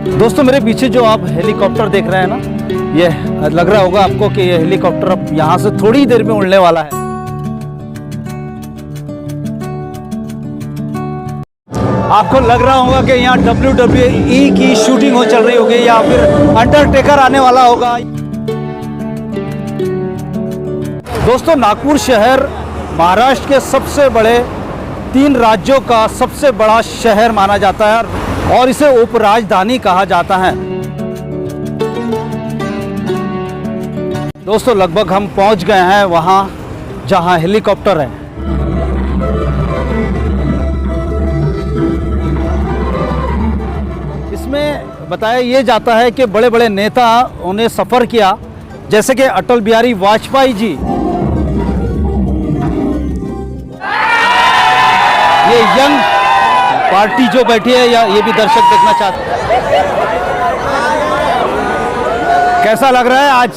दोस्तों मेरे पीछे जो आप हेलीकॉप्टर देख रहे हैं ना, ये लग रहा होगा आपको कि ये हेलीकॉप्टर अब यहाँ से थोड़ी ही देर में उड़ने वाला है। आपको लग रहा होगा कि यहाँ WWE की शूटिंग हो चल रही होगी या फिर अंडरटेकर आने वाला होगा। दोस्तों नागपुर शहर महाराष्ट्र के सबसे बड़े 3 राज्यों का सबसे बड़ा शहर माना जाता है और इसे उपराजधानी कहा जाता है। दोस्तों लगभग हम पहुंच गए हैं वहां जहां हेलीकॉप्टर है। इसमें बताया ये जाता है कि बड़े बड़े नेता उन्हें सफ़र किया, जैसे कि अटल बिहारी वाजपेयी जी। ये यंग पार्टी जो बैठी है या ये भी दर्शक देखना चाहते हैं। कैसा लग रहा है आज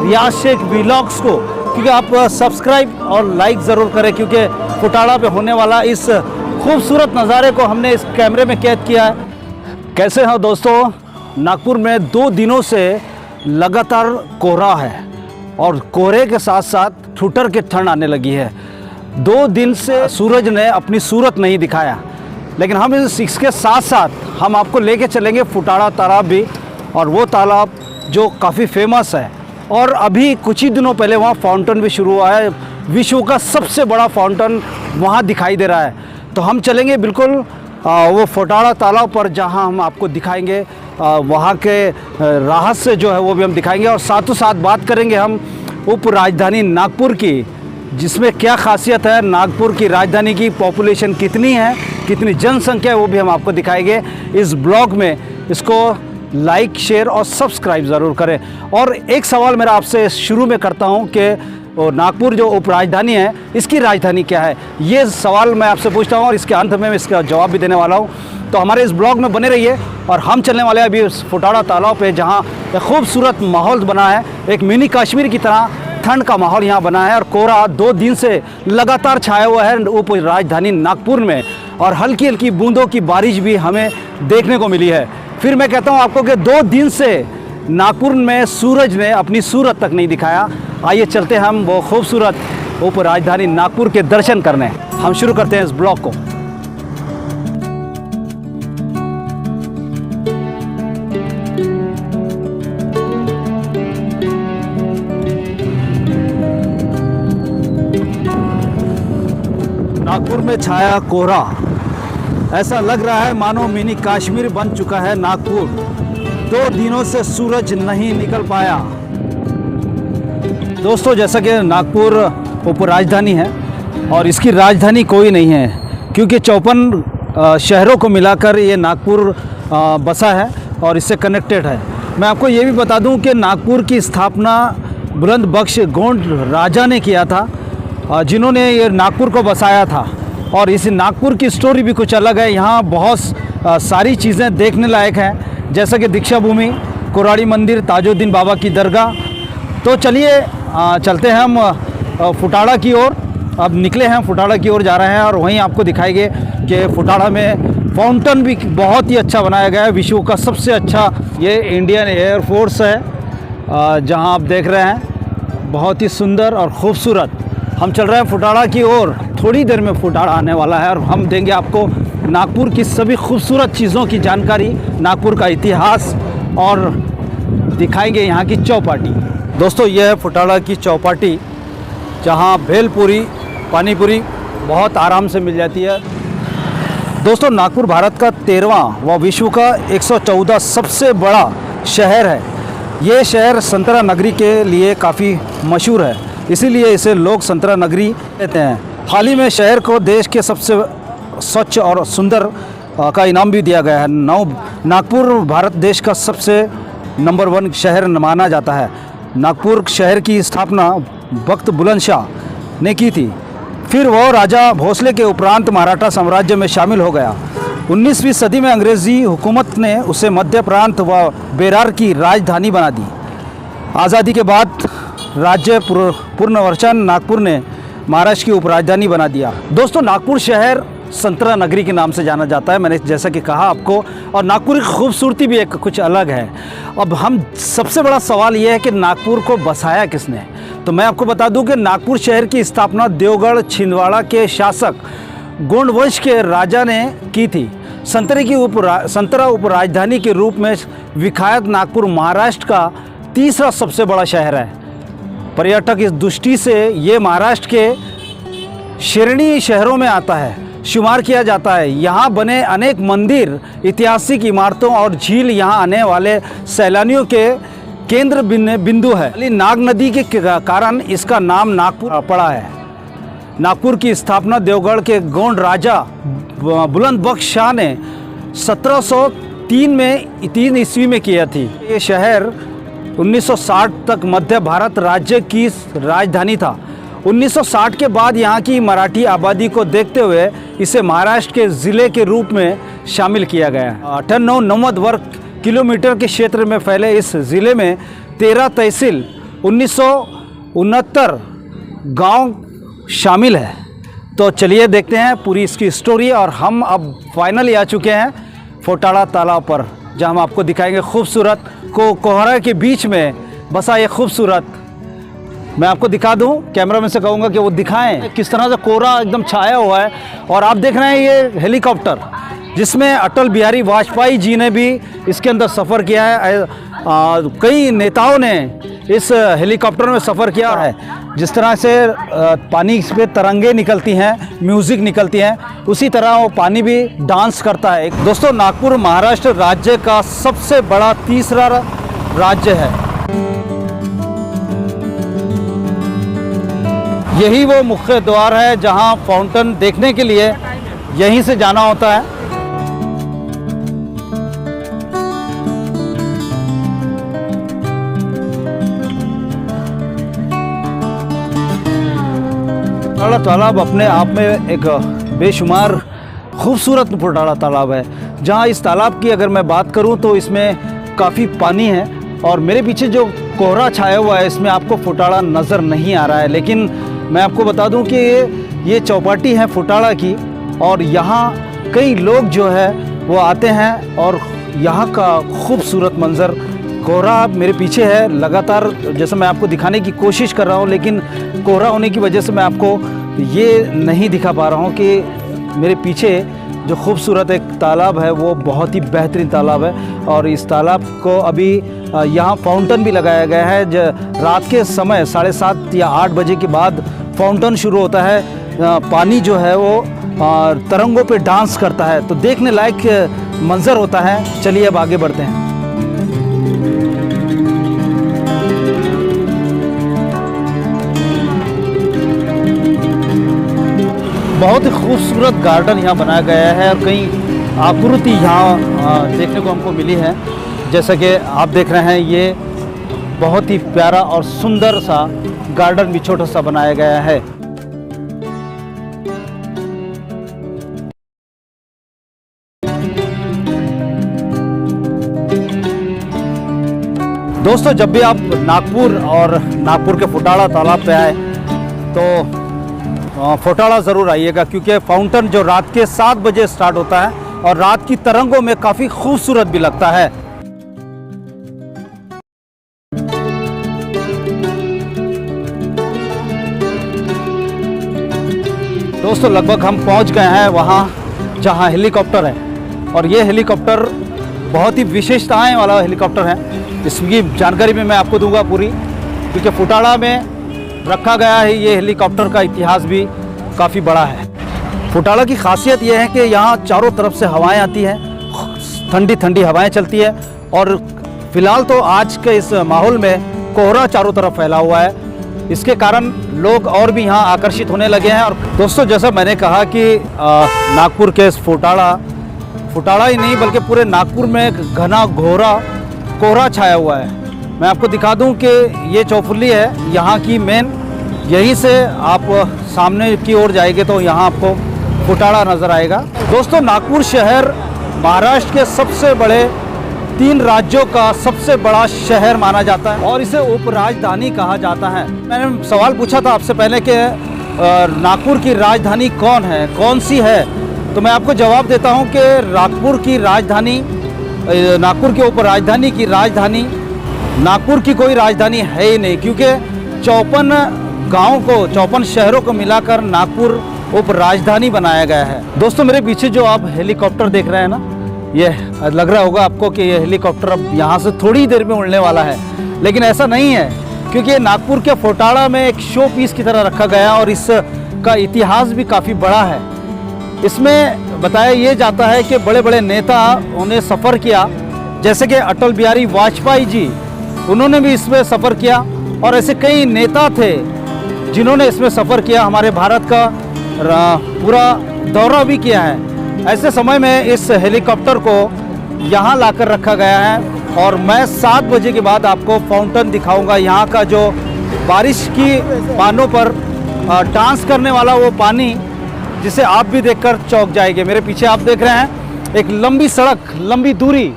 रियाज शेख व्लॉग्स को, क्योंकि आप सब्सक्राइब और लाइक ज़रूर करें, क्योंकि फुटाड़ा पे होने वाला इस खूबसूरत नज़ारे को हमने इस कैमरे में कैद किया है। कैसे हैं दोस्तों, नागपुर में 2 दिनों से लगातार कोहरा है और कोहरे के साथ साथ ठुठर के ठंड आने लगी है। 2 दिन से सूरज ने अपनी सूरत नहीं दिखाया, लेकिन हम इसके साथ साथ हम आपको लेके चलेंगे फुटाड़ा तालाब भी, और वो तालाब जो काफ़ी फेमस है और अभी कुछ ही दिनों पहले वहाँ फाउंटेन भी शुरू हुआ है। विश्व का सबसे बड़ा फाउंटेन वहाँ दिखाई दे रहा है। तो हम चलेंगे बिल्कुल वो फुटाड़ा तालाब पर, जहाँ हम आपको दिखाएंगे वहाँ के रहस्य जो है वो भी हम दिखाएंगे, और साथों साथ बात करेंगे हम उपराजधानी नागपुर की, जिसमें क्या खासियत है, नागपुर की राजधानी की पॉपुलेशन कितनी है, कितनी जनसंख्या है, वो भी हम आपको दिखाएंगे इस ब्लॉग में। इसको लाइक शेयर और सब्सक्राइब ज़रूर करें। और एक सवाल मेरा आपसे शुरू में करता हूं कि नागपुर जो उपराजधानी है, इसकी राजधानी क्या है, ये सवाल मैं आपसे पूछता हूं और इसके अंत में मैं इसका जवाब भी देने वाला हूं। तो हमारे इस ब्लॉग में बने रहिए। और हम चलने वाले हैं अभी उस फुटाड़ा तालाब पे, जहाँ एक खूबसूरत माहौल बना है, एक मिनी कश्मीर की तरह ठंड का माहौल यहाँ बना है, और कोहरा 2 दिन से लगातार छाया हुआ है उप राजधानी नागपुर में, और हल्की हल्की बूंदों की बारिश भी हमें देखने को मिली है। फिर मैं कहता हूँ आपको कि 2 दिन से नागपुर में सूरज ने अपनी सूरत तक नहीं दिखाया। आइए चलते हैं हम वो खूबसूरत उप राजधानी नागपुर के दर्शन करने। हम शुरू करते हैं इस ब्लॉग को। नागपुर में छाया कोहरा, ऐसा लग रहा है मानो मिनी कश्मीर बन चुका है नागपुर। 2 दिनों से सूरज नहीं निकल पाया। दोस्तों जैसा कि नागपुर उपराजधानी है और इसकी राजधानी कोई नहीं है, क्योंकि 54 शहरों को मिलाकर ये नागपुर बसा है और इससे कनेक्टेड है। मैं आपको ये भी बता दूं कि नागपुर की स्थापना बुलंद बख्श गोंड राजा ने किया था, जिन्होंने ये नागपुर को बसाया था। और इस नागपुर की स्टोरी भी कुछ अलग है। यहाँ बहुत सारी चीज़ें देखने लायक हैं, जैसा कि दीक्षा भूमि, कुराड़ी मंदिर, ताजुद्दीन बाबा की दरगाह। तो चलिए चलते हैं हम फुटाड़ा की ओर। अब निकले हैं, फुटाड़ा की ओर जा रहे हैं, और वहीं आपको दिखाएंगे कि फुटाड़ा में फाउंटेन भी बहुत ही अच्छा बनाया गया है, विश्व का सबसे अच्छा। ये इंडियन एयरफोर्स है जहाँ आप देख रहे हैं, बहुत ही सुंदर और ख़ूबसूरत। हम चल रहे हैं फुटाड़ा की ओर। थोड़ी देर में फुटाड़ा आने वाला है और हम देंगे आपको नागपुर की सभी खूबसूरत चीज़ों की जानकारी, नागपुर का इतिहास, और दिखाएंगे यहाँ की चौपाटी। दोस्तों यह है फुटाड़ा की चौपाटी, जहाँ भेलपूरी, पानीपुरी बहुत आराम से मिल जाती है। दोस्तों नागपुर भारत का 13वां व विश्व का 114 सबसे बड़ा शहर है। ये शहर संतरा नगरी के लिए काफ़ी मशहूर है, इसीलिए इसे लोग संतरा नगरी कहते हैं। हाल ही में शहर को देश के सबसे स्वच्छ और सुंदर का इनाम भी दिया गया है। नागपुर भारत देश का सबसे नंबर 1 शहर माना जाता है। नागपुर शहर की स्थापना बख्त बुलंद शाह ने की थी, फिर वो राजा भोसले के उपरांत मराठा साम्राज्य में शामिल हो गया। 19वीं सदी में अंग्रेज़ी हुकूमत ने उसे मध्य प्रांत व बेरार की राजधानी बना दी। आज़ादी के बाद राज्य पुनर्गठन नागपुर ने महाराष्ट्र की उपराजधानी बना दिया। दोस्तों नागपुर शहर संतरा नगरी के नाम से जाना जाता है, मैंने जैसा कि कहा आपको। और नागपुर की खूबसूरती भी एक कुछ अलग है। अब हम सबसे बड़ा सवाल ये है कि नागपुर को बसाया किसने। तो मैं आपको बता दूं कि नागपुर शहर की स्थापना देवगढ़ छिंदवाड़ा के शासक गोंड वंश के राजा ने की थी। संतरा उपराजधानी के रूप में विख्यात नागपुर महाराष्ट्र का तीसरा सबसे बड़ा शहर है। पर्यटक इस दृष्टि से ये महाराष्ट्र के श्रेणी शहरों में आता है, शुमार किया जाता है। यहाँ बने अनेक मंदिर, ऐतिहासिक इमारतों और झील यहाँ आने वाले सैलानियों के केंद्र बिंदु है। नाग नदी के कारण इसका नाम नागपुर पड़ा है। नागपुर की स्थापना देवगढ़ के गोंड राजा बुलंद बख्श शाह ने 1703 ईस्वी में किया थी। ये शहर 1960 तक मध्य भारत राज्य की राजधानी था। 1960 के बाद यहाँ की मराठी आबादी को देखते हुए इसे महाराष्ट्र के ज़िले के रूप में शामिल किया गया। 98 वर्ग किलोमीटर के क्षेत्र में फैले इस ज़िले में 13 तहसील 1969 गांव शामिल है। तो चलिए देखते हैं पूरी इसकी स्टोरी। और हम अब फाइनली आ चुके हैं फोटाड़ा तालाब पर, जहां हम आपको दिखाएंगे खूबसूरत कोहरा के बीच में बसा ये खूबसूरत। मैं आपको दिखा दूं, कैमरामैन से कहूँगा कि वो दिखाएं किस तरह से कोहरा एकदम छाया हुआ है। और आप देख रहे हैं ये हेलीकॉप्टर, जिसमें अटल बिहारी वाजपेयी जी ने भी इसके अंदर सफ़र किया है। कई नेताओं ने इस हेलीकॉप्टर में सफ़र किया है। जिस तरह से पानी इस पर तरंगे निकलती हैं, म्यूज़िक निकलती हैं, उसी तरह वो पानी भी डांस करता है। दोस्तों, नागपुर महाराष्ट्र राज्य का सबसे बड़ा तीसरा राज्य है। यही वो मुख्य द्वार है जहां फाउंटेन देखने के लिए यहीं से जाना होता है। फुटाड़ा तालाब अपने आप में एक बेशुमार खूबसूरत फुटाड़ा तालाब है। जहां इस तालाब की अगर मैं बात करूं तो इसमें काफ़ी पानी है। और मेरे पीछे जो कोहरा छाया हुआ है इसमें आपको फुटाड़ा नज़र नहीं आ रहा है, लेकिन मैं आपको बता दूं कि ये चौपाटी है फुटाड़ा की। और यहाँ कई लोग जो है वो आते हैं और यहाँ का खूबसूरत मंज़र, कोहरा मेरे पीछे है लगातार, जैसे मैं आपको दिखाने की कोशिश कर रहा हूँ, लेकिन कोहरा होने की वजह से मैं आपको ये नहीं दिखा पा रहा हूँ कि मेरे पीछे जो खूबसूरत एक तालाब है वो बहुत ही बेहतरीन तालाब है। और इस तालाब को अभी यहाँ फाउंटेन भी लगाया गया है। रात के समय 7:30 या 8 बजे के बाद फाउंटेन शुरू होता है। पानी जो है वो तरंगों पे डांस करता है, तो देखने लायक मंजर होता है। चलिए अब आगे बढ़ते हैं। बहुत ही खूबसूरत गार्डन यहाँ बनाया गया है और कई आकृति यहाँ देखने को हमको मिली है। जैसा कि आप देख रहे हैं, ये बहुत ही प्यारा और सुंदर सा गार्डन भी छोटा सा बनाया गया है। दोस्तों, जब भी आप नागपुर और नागपुर के फुटाड़ा तालाब पे आए तो फुटाड़ा ज़रूर आइएगा, क्योंकि फाउंटेन जो रात के 7 बजे स्टार्ट होता है और रात की तरंगों में काफ़ी खूबसूरत भी लगता है। दोस्तों, लगभग हम पहुंच गए हैं वहां जहां हेलीकॉप्टर है। और ये हेलीकॉप्टर बहुत ही विशेषताएं वाला हेलीकॉप्टर है। इसकी जानकारी भी मैं आपको दूंगा पूरी, क्योंकि फुटाड़ा में रखा गया है। ये हेलीकॉप्टर का इतिहास भी काफ़ी बड़ा है। फुटाड़ा की खासियत ये है कि यहाँ चारों तरफ से हवाएं आती हैं, ठंडी ठंडी हवाएं चलती है। और फिलहाल तो आज के इस माहौल में कोहरा चारों तरफ फैला हुआ है, इसके कारण लोग और भी यहाँ आकर्षित होने लगे हैं। और दोस्तों, जैसा मैंने कहा कि नागपुर के फुटाड़ा ही नहीं बल्कि पूरे नागपुर में घना कोहरा छाया हुआ है। मैं आपको दिखा दूं कि ये चौफुली है यहाँ की मेन। यहीं से आप सामने की ओर जाएंगे तो यहाँ आपको फुटाड़ा नज़र आएगा। दोस्तों, नागपुर शहर महाराष्ट्र के सबसे बड़े 3 राज्यों का सबसे बड़ा शहर माना जाता है और इसे उपराजधानी कहा जाता है। मैंने सवाल पूछा था आपसे पहले कि नागपुर की राजधानी कौन सी है, तो मैं आपको जवाब देता हूं कि नागपुर की राजधानी, नागपुर के ऊपर राजधानी की राजधानी, नागपुर की कोई राजधानी है ही नहीं, क्योंकि 54 गाँव को, 54 शहरों को मिलाकर नागपुर उप राजधानी बनाया गया है। दोस्तों मेरे पीछे जो आप हेलीकॉप्टर देख रहे हैं ना, ये लग रहा होगा आपको कि ये हेलीकॉप्टर अब यहाँ से थोड़ी देर में उड़ने वाला है, लेकिन ऐसा नहीं है, क्योंकि ये नागपुर के फोटाड़ा में एक शो पीस की तरह रखा गया और इसका इतिहास भी काफ़ी बड़ा है। इसमें बताया ये जाता है कि बड़े बड़े नेता उन्हें सफ़र किया, जैसे कि अटल बिहारी वाजपेयी जी, उन्होंने भी इसमें सफ़र किया और ऐसे कई नेता थे जिन्होंने इसमें सफ़र किया, हमारे भारत का पूरा दौरा भी किया है। ऐसे समय में इस हेलीकॉप्टर को यहाँ लाकर रखा गया है और मैं 7 बजे के बाद आपको फाउंटेन दिखाऊंगा। यहाँ का जो बारिश की पानों पर डांस करने वाला वो पानी, जिसे आप भी देखकर चौंक जाएंगे। मेरे पीछे आप देख रहे हैं एक लंबी सड़क, लंबी दूरी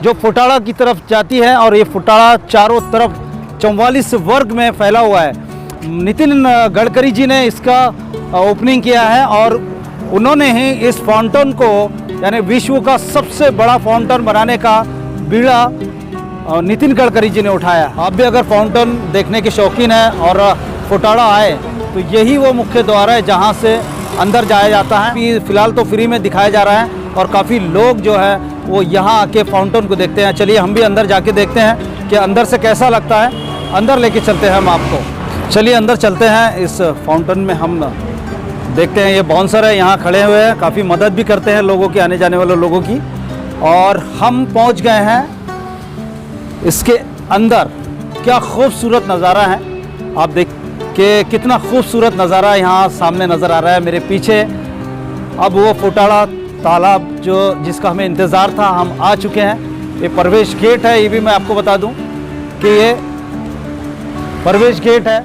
जो फोटाड़ा की तरफ जाती है और ये फोटाड़ा चारों तरफ 44 वर्ग में फैला हुआ है। नितिन गडकरी जी ने इसका ओपनिंग किया है और उन्होंने ही इस फाउंटेन को, यानी विश्व का सबसे बड़ा फाउंटेन बनाने का बीड़ा नितिन गडकरी जी ने उठाया। आप भी अगर फाउंटेन देखने के शौकीन हैं और फोटाड़ा आए तो यही वो मुख्य द्वार है जहां से अंदर जाया जाता है। फिलहाल तो फ्री में दिखाया जा रहा है और काफ़ी लोग जो है वो यहाँ आके फाउंटेन को देखते हैं। चलिए हम भी अंदर जाके देखते हैं कि अंदर से कैसा लगता है। अंदर लेके चलते हैं हम आपको। चलिए अंदर चलते हैं। इस फाउंटेन में हम देखते हैं, ये बाउंसर है यहाँ खड़े हुए हैं, काफ़ी मदद भी करते हैं लोगों की, आने जाने वाले लोगों की। और हम पहुँच गए हैं इसके अंदर। क्या खूबसूरत नज़ारा है, आप देख के कितना खूबसूरत नज़ारा यहाँ सामने नज़र आ रहा है मेरे पीछे। अब वो फोटाड़ा तालाब जो जिसका हमें इंतज़ार था, हम आ चुके हैं। ये प्रवेश गेट है, ये भी मैं आपको बता दूं कि ये प्रवेश गेट है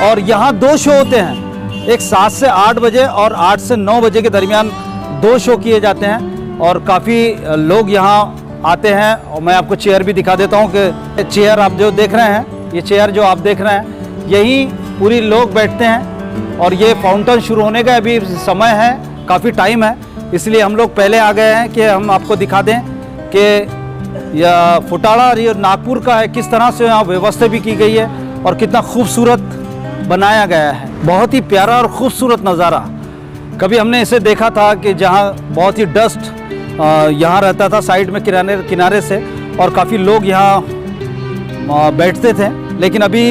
और यहाँ 2 शो होते हैं, एक 7 से 8 बजे और 8 से 9 बजे के दरमियान 2 शो किए जाते हैं और काफ़ी लोग यहाँ आते हैं। और मैं आपको चेयर भी दिखा देता हूँ कि चेयर आप जो देख रहे हैं, ये चेयर जो आप देख रहे हैं, यही पूरी लोग बैठते हैं। और ये फाउंटेन शुरू होने का अभी समय है, काफ़ी टाइम है, इसलिए हम लोग पहले आ गए हैं कि हम आपको दिखा दें कि यह फोटाड़ा ये नागपुर का है, किस तरह से यहाँ व्यवस्था भी की गई है और कितना खूबसूरत बनाया गया है। बहुत ही प्यारा और ख़ूबसूरत नज़ारा। कभी हमने इसे देखा था कि जहाँ बहुत ही डस्ट यहाँ रहता था साइड में किनारे से और काफ़ी लोग यहाँ बैठते थे, लेकिन अभी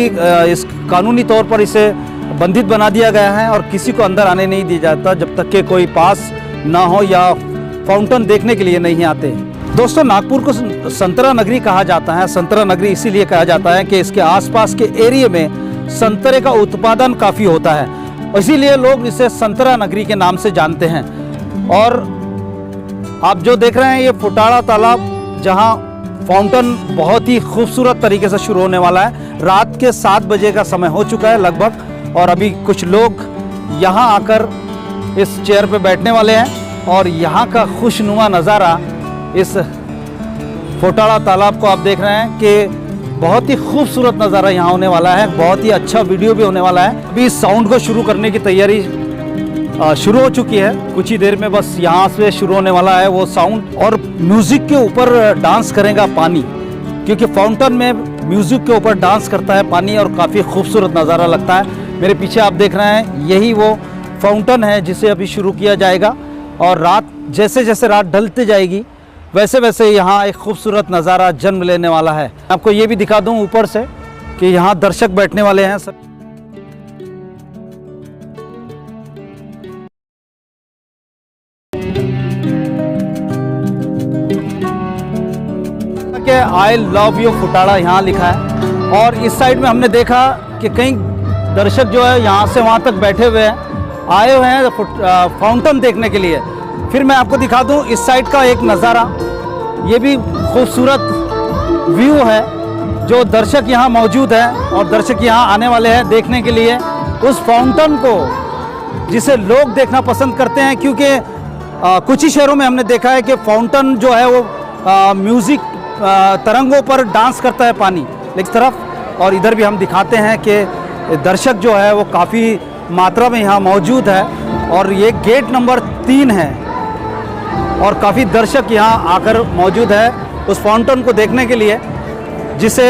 इस कानूनी तौर पर इसे बंधित बना दिया गया है और किसी को अंदर आने नहीं दिया जाता जब तक कि कोई पास ना हो या फाउंटेन देखने के लिए नहीं आते। दोस्तों नागपुर को संतरा नगरी कहा जाता है। संतरा नगरी इसीलिए कहा जाता है कि इसके आसपास के एरिया में संतरे का उत्पादन काफ़ी होता है, इसीलिए लोग इसे संतरा नगरी के नाम से जानते हैं। और आप जो देख रहे हैं ये फोटाड़ा तालाब, जहां फाउंटेन बहुत ही खूबसूरत तरीके से शुरू होने वाला है। रात के 7 बजे का समय हो चुका है लगभग और अभी कुछ लोग यहां आकर इस चेयर पे बैठने वाले हैं और यहाँ का खुशनुमा नज़ारा, इस फोटाड़ा तालाब को आप देख रहे हैं कि बहुत ही खूबसूरत नज़ारा यहाँ होने वाला है। बहुत ही अच्छा वीडियो भी होने वाला है। अभी इस साउंड को शुरू करने की तैयारी शुरू हो चुकी है, कुछ ही देर में बस यहाँ से शुरू होने वाला है वो साउंड। और म्यूज़िक के ऊपर डांस करेगा पानी, क्योंकि फाउंटेन में म्यूज़िक के ऊपर डांस करता है पानी और काफ़ी खूबसूरत नज़ारा लगता है। मेरे पीछे आप देख रहे हैं यही वो फाउंटेन है जिसे अभी शुरू किया जाएगा और रात जैसे जैसे रात ढलती जाएगी वैसे वैसे यहाँ एक खूबसूरत नज़ारा जन्म लेने वाला है। आपको ये भी दिखा दूँ ऊपर से कि यहाँ दर्शक बैठने वाले हैं सब। आई लव यू फोटाड़ा यहाँ लिखा है और इस साइड में हमने देखा कि कई दर्शक जो है यहाँ से वहाँ तक बैठे हुए हैं, आए हुए हैं फाउंटेन देखने के लिए। फिर मैं आपको दिखा दूँ इस साइड का एक नज़ारा, ये भी खूबसूरत व्यू है। जो दर्शक यहाँ मौजूद हैं और दर्शक यहाँ आने वाले हैं देखने के लिए उस फाउंटेन को, जिसे लोग देखना पसंद करते हैं, क्योंकि कुछ ही शहरों में हमने देखा है कि फाउंटेन जो है वो म्यूज़िक तरंगों पर डांस करता है पानी एक तरफ। और इधर भी हम दिखाते हैं कि दर्शक जो है वो काफ़ी मात्रा में यहाँ मौजूद है। और ये गेट नंबर 3 है और काफ़ी दर्शक यहाँ आकर मौजूद है उस फाउंटेन को देखने के लिए, जिसे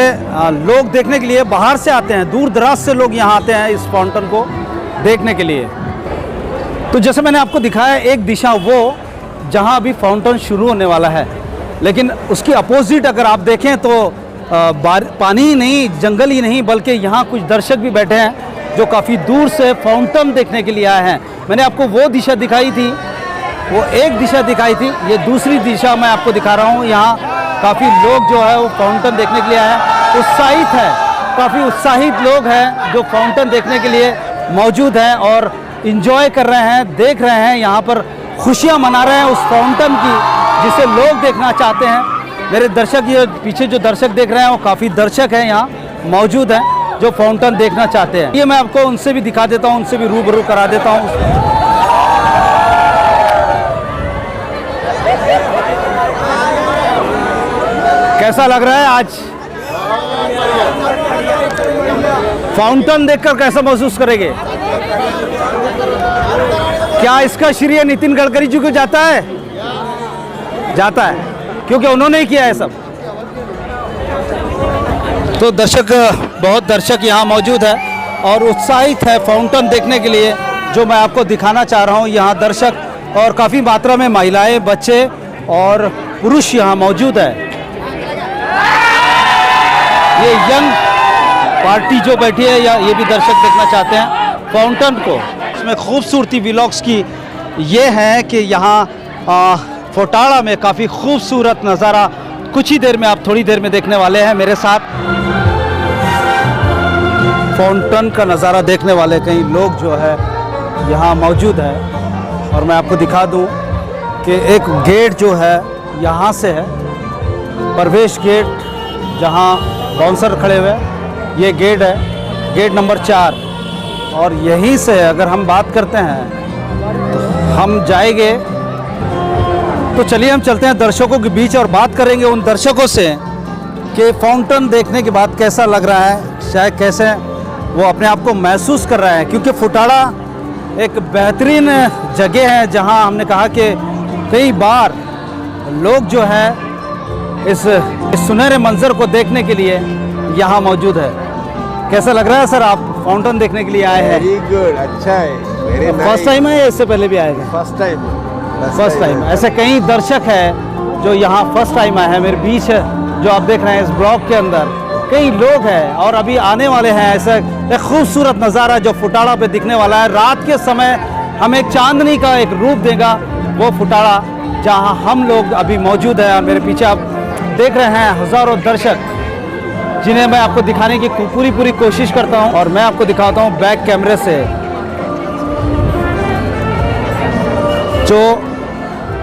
लोग देखने के लिए बाहर से आते हैं, दूर दराज से लोग यहाँ आते हैं इस फाउंटेन को देखने के लिए। तो जैसे मैंने आपको दिखाया, एक दिशा वो जहाँ अभी फाउंटेन शुरू होने वाला है, लेकिन उसकी अपोजिट अगर आप देखें तो पानी ही नहीं, जंगल ही नहीं, बल्कि यहाँ कुछ दर्शक भी बैठे हैं जो काफ़ी दूर से फाउंटेन देखने के लिए आए हैं। मैंने आपको वो दिशा दिखाई थी, वो एक दिशा दिखाई थी, ये दूसरी दिशा मैं आपको दिखा रहा हूँ। यहाँ काफ़ी लोग जो है वो फाउंटेन देखने के लिए आए हैं, उत्साहित है, काफ़ी उत्साहित लोग हैं जो फाउंटेन देखने के लिए मौजूद हैं और इन्जॉय कर रहे हैं, देख रहे हैं, यहाँ पर खुशियाँ मना रहे हैं उस फाउंटेन की जिसे लोग देखना चाहते हैं। मेरे दर्शक, ये पीछे जो दर्शक देख रहे हैं वो काफ़ी दर्शक हैं यहाँ मौजूद हैं जो फाउंटेन देखना चाहते हैं। ये मैं आपको उनसे भी दिखा देता हूँ, उनसे भी रूबरू करा देता हूँ। कैसा लग रहा है आज फाउंटेन देखकर? कैसा महसूस करेंगे? क्या इसका श्रेय नितिन गडकरी जी को जाता है? जाता है, क्योंकि उन्होंने ही किया है सब। तो दर्शक, बहुत दर्शक यहाँ मौजूद है और उत्साहित है फाउंटेन देखने के लिए, जो मैं आपको दिखाना चाह रहा हूँ। यहाँ दर्शक और काफ़ी मात्रा में महिलाएं, बच्चे और पुरुष यहाँ मौजूद है। ये यंग पार्टी जो बैठी है, या ये भी दर्शक देखना चाहते हैं फाउंटेन को। इसमें खूबसूरती व्लॉग्स की ये है कि यहाँ फोटाड़ा में काफ़ी खूबसूरत नज़ारा कुछ ही देर में, आप थोड़ी देर में देखने वाले हैं मेरे साथ। फाउंटेन का नज़ारा देखने वाले कई लोग जो है यहाँ मौजूद है और मैं आपको दिखा दूँ कि एक गेट जो है यहाँ से है, प्रवेश गेट, जहाँ बाउंसर खड़े हुए, ये गेट है, गेट नंबर 4। और यहीं से अगर हम बात करते हैं तो हम जाएंगे, तो चलिए हम चलते हैं दर्शकों के बीच और बात करेंगे उन दर्शकों से कि फाउंटेन देखने के बाद कैसा लग रहा है, शायद कैसे वो अपने आप को महसूस कर रहे हैं। क्योंकि फुटाड़ा एक बेहतरीन जगह है जहां हमने कहा कि कई बार लोग जो है इस सुनहरे मंजर को देखने के लिए यहाँ मौजूद है। कैसा लग रहा है सर, आप फाउंटेन देखने के लिए आए हैं? वेरी गुड, अच्छा है। फर्स्ट टाइम है या इससे पहले भी आए थे? First time. First time. ऐसे कई दर्शक हैं जो यहाँ फर्स्ट टाइम आए हैं। मेरे बीच जो आप देख रहे हैं इस ब्लॉक के अंदर कई लोग हैं और अभी आने वाले हैं। ऐसा एक खूबसूरत नज़ारा जो फुटाड़ा पे दिखने वाला है। रात के समय हमें एक चांदनी का एक रूप देगा वो फुटाड़ा, जहाँ हम लोग अभी मौजूद हैं। और मेरे पीछे आप देख रहे हैं हज़ारों दर्शक, जिन्हें मैं आपको दिखाने की पूरी कोशिश करता हूं। और मैं आपको दिखाता हूं बैक कैमरे से जो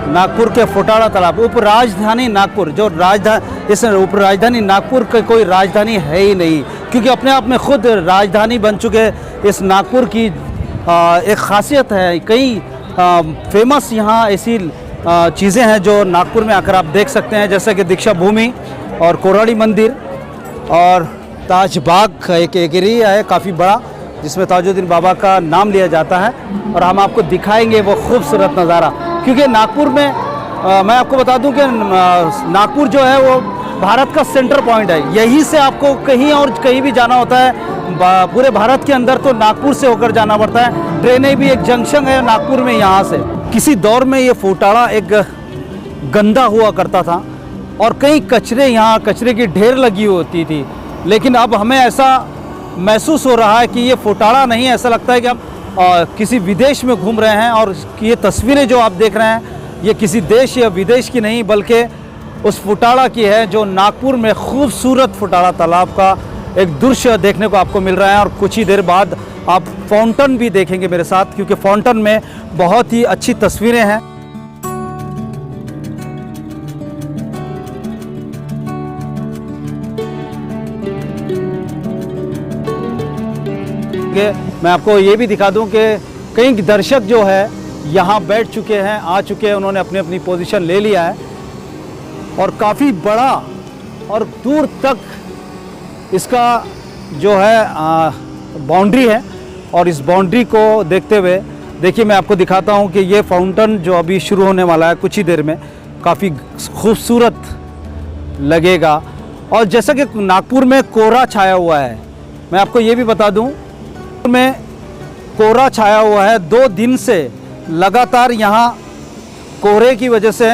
नागपुर के फुटाड़ा तालाब, उप राजधानी नागपुर, जो राजधानी, इस उप राजधानी नागपुर की कोई राजधानी है ही नहीं, क्योंकि अपने आप में खुद राजधानी बन चुके इस नागपुर की एक खासियत है। कई फेमस यहाँ ऐसी चीज़ें हैं जो नागपुर में आकर आप देख सकते हैं, जैसे कि दीक्षा भूमि और कोराड़ी मंदिर और ताज बाग एक एरिया है काफ़ी बड़ा, जिसमें ताजुद्दीन बाबा का नाम लिया जाता है। और हम आपको दिखाएंगे वो खूबसूरत नज़ारा, क्योंकि नागपुर में मैं आपको बता दूं कि नागपुर जो है वो भारत का सेंटर पॉइंट है। यहीं से आपको कहीं और कहीं भी जाना होता है पूरे भारत के अंदर, तो नागपुर से होकर जाना पड़ता है। ट्रेनें भी एक जंक्शन है नागपुर में यहाँ से। किसी दौर में ये फुटाड़ा एक गंदा हुआ करता था और कई कचरे, यहाँ कचरे की ढेर लगी होती थी, लेकिन अब हमें ऐसा महसूस हो रहा है कि ये फुटाड़ा नहीं, ऐसा लगता है कि हम किसी विदेश में घूम रहे हैं। और ये तस्वीरें जो आप देख रहे हैं ये किसी देश या विदेश की नहीं, बल्कि उस फुटाड़ा की है जो नागपुर में खूबसूरत फुटाड़ा तालाब का एक दृश्य देखने को आपको मिल रहा है। और कुछ ही देर बाद आप फाउंटेन भी देखेंगे मेरे साथ, क्योंकि फाउंटेन में बहुत ही अच्छी तस्वीरें हैं। मैं आपको ये भी दिखा दूं कि कई दर्शक जो है यहाँ बैठ चुके हैं, आ चुके हैं, उन्होंने अपनी अपनी पोजीशन ले लिया है। और काफ़ी बड़ा और दूर तक इसका जो है बाउंड्री है, और इस बाउंड्री को देखते हुए देखिए मैं आपको दिखाता हूँ कि ये फाउंटेन जो अभी शुरू होने वाला है कुछ ही देर में, काफ़ी खूबसूरत लगेगा। और जैसा कि नागपुर में कोहरा छाया हुआ है, मैं आपको ये भी बता दूँ में कोहरा छाया हुआ है 2 दिन से लगातार। यहाँ कोहरे की वजह से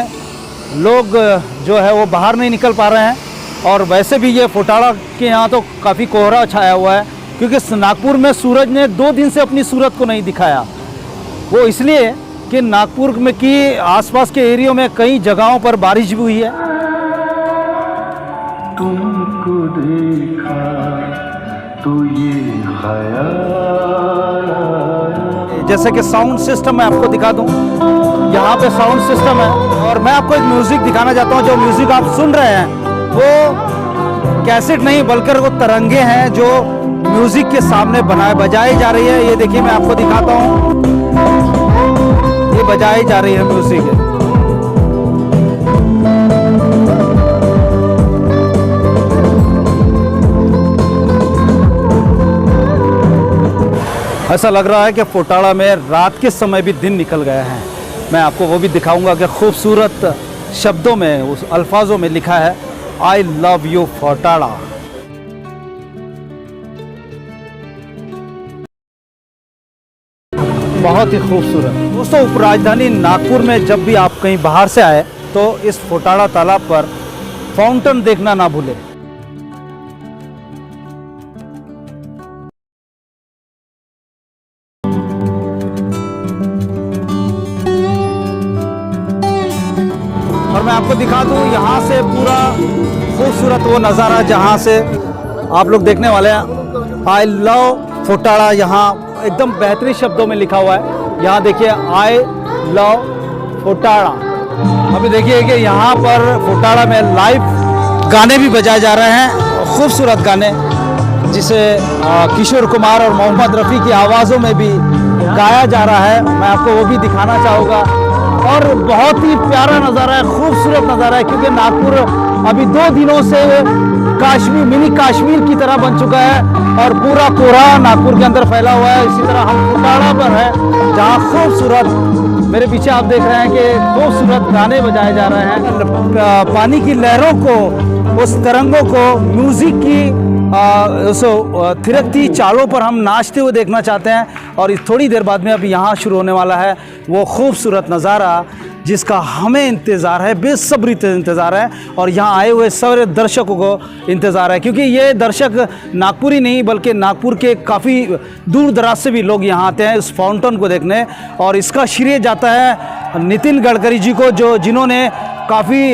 लोग जो है वो बाहर नहीं निकल पा रहे हैं। और वैसे भी ये फुटाड़ा के यहाँ तो काफ़ी कोहरा छाया हुआ है, क्योंकि नागपुर में सूरज ने 2 दिन से अपनी सूरत को नहीं दिखाया। वो इसलिए कि नागपुर में की आसपास के एरियो में कई जगहों पर बारिश भी हुई है। तुमको देखा तो ये ख्याल आया। जैसे कि साउंड सिस्टम मैं आपको दिखा दूं, यहाँ पे साउंड सिस्टम है। और मैं आपको एक म्यूज़िक दिखाना चाहता हूँ। जो म्यूज़िक आप सुन रहे हैं वो कैसेट नहीं बल्कि वो तरंगे हैं जो म्यूज़िक के सामने बजाई जा रही है। ये देखिए मैं आपको दिखाता हूँ, ये बजाई जा रही है म्यूज़िक। ऐसा लग रहा है कि फुटाड़ा में रात के समय भी दिन निकल गया है। मैं आपको वो भी दिखाऊंगा कि खूबसूरत शब्दों में, उस अल्फाजों में लिखा है आई लव यू फुटाड़ा। बहुत ही खूबसूरत दोस्तों। उपराजधानी नागपुर में जब भी आप कहीं बाहर से आए तो इस फुटाड़ा तालाब पर फाउंटेन देखना ना भूलें। और मैं आपको दिखा दूं यहाँ से पूरा खूबसूरत वो नज़ारा जहाँ से आप लोग देखने वाले हैं आई लव फुटाड़ा। यहाँ एकदम बेहतरीन शब्दों में लिखा हुआ है। यहाँ देखिए आई लव फुटाड़ा। अभी देखिए कि यहाँ पर फुटाड़ा में लाइव गाने भी बजाए जा रहे हैं, खूबसूरत गाने जिसे किशोर कुमार और मोहम्मद रफ़ी की आवाज़ों में भी गाया जा रहा है। मैं आपको वो भी दिखाना चाहूँगा। और बहुत ही प्यारा नज़ारा है, खूबसूरत नज़ारा है, क्योंकि नागपुर अभी 2 दिनों से कश्मीर, मिनी कश्मीर की तरह बन चुका है और पूरा कोहरा नागपुर के अंदर फैला हुआ है। इसी तरह हम फुटाड़ा पर है जहाँ खूबसूरत, मेरे पीछे आप देख रहे हैं कि खूबसूरत गाने बजाए जा रहे हैं। पानी की लहरों को, उस तरंगों को, म्यूज़िक की उस थिरकती चालों पर हम नाचते हुए देखना चाहते हैं। और इस थोड़ी देर बाद में अभी यहाँ शुरू होने वाला है वो खूबसूरत नज़ारा जिसका हमें इंतज़ार है, बेसब्री से इंतज़ार है। और यहाँ आए हुए सारे दर्शकों को इंतज़ार है, क्योंकि ये दर्शक नागपुर ही नहीं बल्कि नागपुर के काफ़ी दूर दराज से भी लोग यहाँ आते हैं इस फाउंटेन को देखने। और इसका श्रेय जाता है नितिन गडकरी जी को, जिन्होंने काफ़ी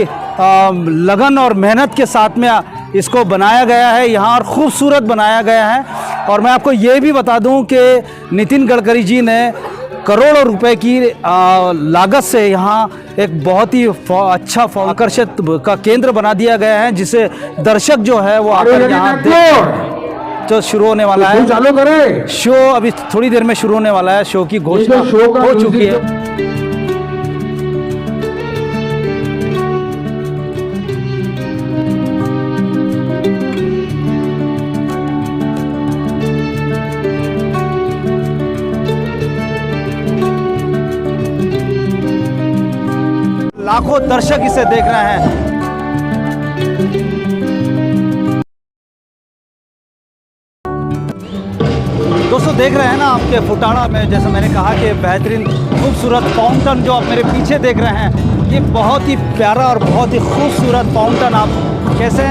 लगन और मेहनत के साथ में इसको बनाया गया है यहाँ और ख़ूबसूरत बनाया गया है। और मैं आपको ये भी बता दूं कि नितिन गडकरी जी ने करोड़ों रुपए की लागत से यहाँ एक बहुत ही अच्छा आकर्षित का केंद्र बना दिया गया है, जिसे दर्शक जो है वो आकर यहाँ देख। तो शुरू होने वाला है चालू करें। शो, अभी थोड़ी देर में शुरू होने वाला है। शो की घोषणा हो चुकी है। लाखों दर्शक इसे देख रहे हैं। दोस्तों देख रहे हैं ना आपके फुटाड़ा में, जैसे मैंने कहा कि बेहतरीन खूबसूरत फाउंटेन जो आप मेरे पीछे देख रहे हैं, ये बहुत ही प्यारा और बहुत ही खूबसूरत फाउंटेन। आप कैसे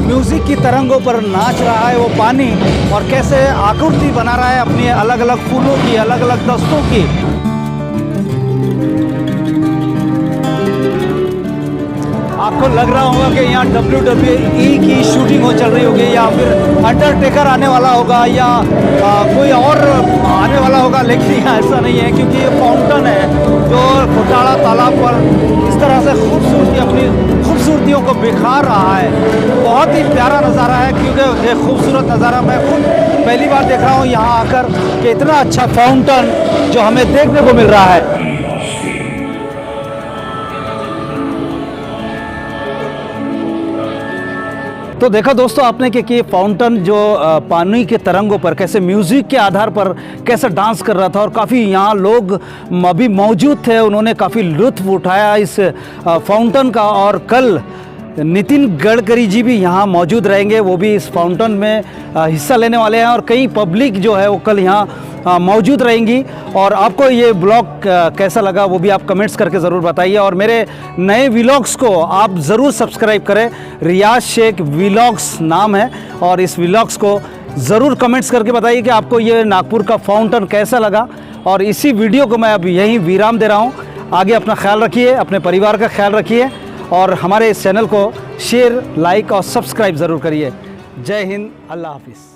म्यूज़िक की तरंगों पर नाच रहा है वो पानी, और कैसे आकृति बना रहा है अपनी अलग अलग फूलों की, अलग अलग दस्तों की। आपको लग रहा होगा कि यहाँ WWE की शूटिंग हो चल रही होगी, या फिर अंडरटेकर आने वाला होगा, या कोई और आने वाला होगा, लेकिन यहाँ ऐसा नहीं है, क्योंकि ये फाउंटेन है जो फुटाड़ा तालाब पर इस तरह से अपनी खूबसूरतियों को बिखार रहा है। बहुत ही प्यारा नज़ारा है, क्योंकि ये खूबसूरत नज़ारा मैं खुद पहली बार देख रहा हूँ यहाँ आकर कि इतना अच्छा फाउंटेन जो हमें देखने को मिल रहा है। तो तो देखा दोस्तों आपने कि फाउंटेन जो पानी के तरंगों पर कैसे म्यूज़िक के आधार पर कैसे डांस कर रहा था, और काफ़ी यहाँ लोग अभी मौजूद थे, उन्होंने काफ़ी लुत्फ़ उठाया इस फाउंटेन का। और कल नितिन गडकरी जी भी यहाँ मौजूद रहेंगे, वो भी इस फाउंटेन में हिस्सा लेने वाले हैं, और कई पब्लिक जो है वो कल यहाँ मौजूद रहेंगी। और आपको ये ब्लॉग कैसा लगा वो भी आप कमेंट्स करके ज़रूर बताइए, और मेरे नए व्लॉग्स को आप ज़रूर सब्सक्राइब करें। रियाज शेख व्लॉग्स नाम है, और इस व्लॉग्स को ज़रूर कमेंट्स करके बताइए कि आपको ये नागपुर का फाउंटेन कैसा लगा। और इसी वीडियो को मैं अब यहीं विराम दे रहा हूँ। आगे अपना ख्याल रखिए, अपने परिवार का ख्याल रखिए, और हमारे इस चैनल को शेयर, लाइक और सब्सक्राइब ज़रूर करिए। जय हिंद, अल्लाह हाफिज़।